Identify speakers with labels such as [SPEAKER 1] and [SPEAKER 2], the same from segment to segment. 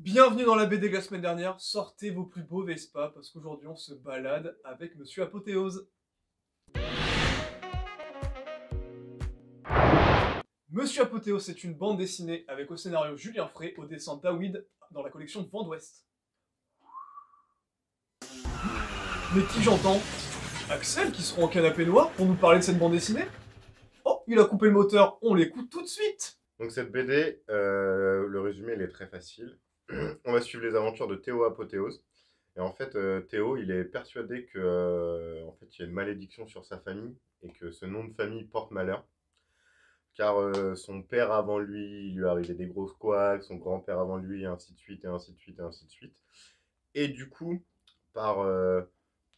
[SPEAKER 1] Bienvenue dans la BD de la semaine dernière, sortez vos plus beaux Vespa parce qu'aujourd'hui on se balade avec Monsieur Apothéose. Monsieur Apothéose, c'est une bande dessinée avec au scénario Julien Frey, au dessin David dans la collection Vent d'Ouest. Mais qui j'entends? Axel qui sera en canapé noir pour nous parler de cette bande dessinée? Oh, il a coupé le moteur, on l'écoute tout de suite!
[SPEAKER 2] Donc cette BD, le résumé il est très facile. On va suivre les aventures de Théo Apothéose. Et en fait, Théo, il est persuadé que, en fait, il y a une malédiction sur sa famille et que ce nom de famille porte malheur. Car son père avant lui, il lui arrivait des grosses couacs, son grand-père avant lui, et ainsi de suite, et ainsi de suite, et ainsi de suite. Et du coup, par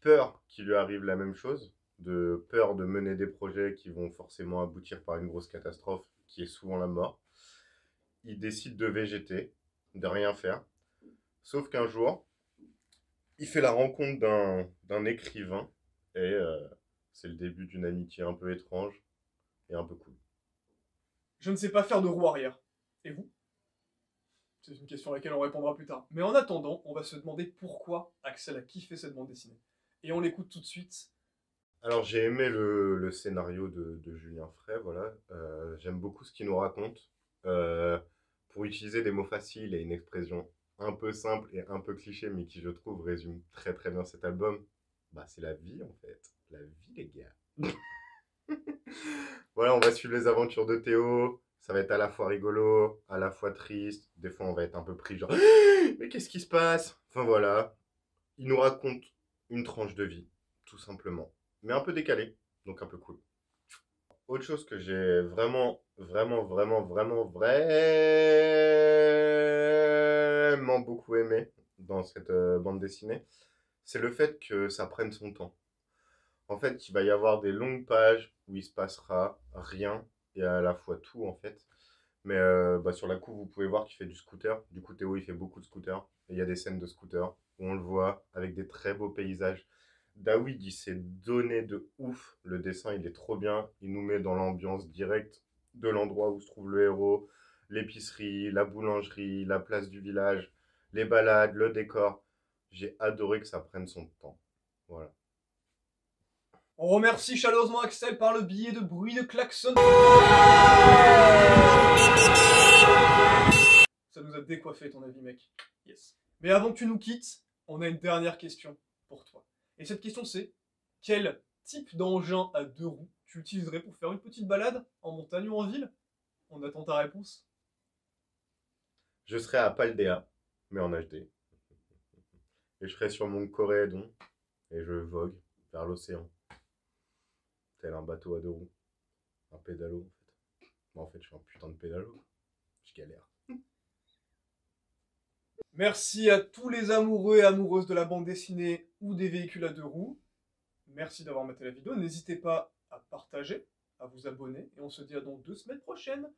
[SPEAKER 2] peur qu'il lui arrive la même chose, de peur de mener des projets qui vont forcément aboutir par une grosse catastrophe, qui est souvent la mort, il décide de végéter, de rien faire. Sauf qu'un jour, il fait la rencontre d'un écrivain, et c'est le début d'une amitié un peu étrange et un peu cool.
[SPEAKER 1] Je ne sais pas faire de roue arrière. Et vous? C'est une question à laquelle on répondra plus tard. Mais en attendant, on va se demander pourquoi Axel a kiffé cette bande dessinée. Et on l'écoute tout de suite.
[SPEAKER 2] Alors j'ai aimé le scénario de Julien Frey, voilà. J'aime beaucoup ce qu'il nous raconte. Pour utiliser des mots faciles et une expression un peu simple et un peu cliché, mais qui je trouve résume très très bien cet album, bah c'est la vie en fait. La vie les gars. Voilà, on va suivre les aventures de Théo. Ça va être à la fois rigolo, à la fois triste. Des fois on va être un peu pris genre mais qu'est-ce qui se passe? Enfin voilà. Il nous raconte une tranche de vie, tout simplement. Mais un peu décalé, donc un peu cool. Autre chose que j'ai vraiment beaucoup aimé dans cette bande dessinée, c'est le fait que ça prenne son temps. En fait, il va y avoir des longues pages où il se passera rien et à la fois tout en fait. Mais sur la couve, vous pouvez voir qu'il fait du scooter. Du coup, Théo, il fait beaucoup de scooter. Et il y a des scènes de scooter où on le voit avec des très beaux paysages. David, il s'est donné de ouf. Le dessin, il est trop bien. Il nous met dans l'ambiance directe de l'endroit où se trouve le héros. L'épicerie, la boulangerie, la place du village, les balades, le décor. J'ai adoré que ça prenne son temps. Voilà.
[SPEAKER 1] On remercie chaleureusement Axel par le billet de bruit de klaxon. Ça nous a décoiffé ton avis, mec. Yes. Mais avant que tu nous quittes, on a une dernière question pour toi. Et cette question c'est, quel type d'engin à deux roues tu utiliserais pour faire une petite balade en montagne ou en ville? On attend ta réponse.
[SPEAKER 2] Je serai à Paldea, mais en HD. Et je serai sur mon corédon et je vogue vers l'océan. Tel un bateau à deux roues. Un pédalo, en fait. Bon, en fait, je suis un putain de pédalo. Je galère.
[SPEAKER 1] Merci à tous les amoureux et amoureuses de la bande dessinée ou des véhicules à deux roues. Merci d'avoir maté la vidéo. N'hésitez pas à partager, à vous abonner. Et on se dit à dans 2 semaines prochaines.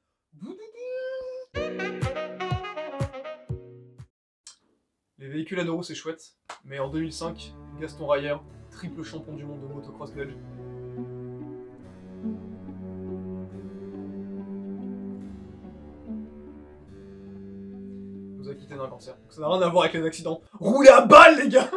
[SPEAKER 1] Les véhicules à deux roues, c'est chouette. Mais en 2005, Gaston Rayer, triple champion du monde de motocross belge, nous a quitté d'un cancer. Donc ça n'a rien à voir avec les accidents. Roulez à balle, les gars!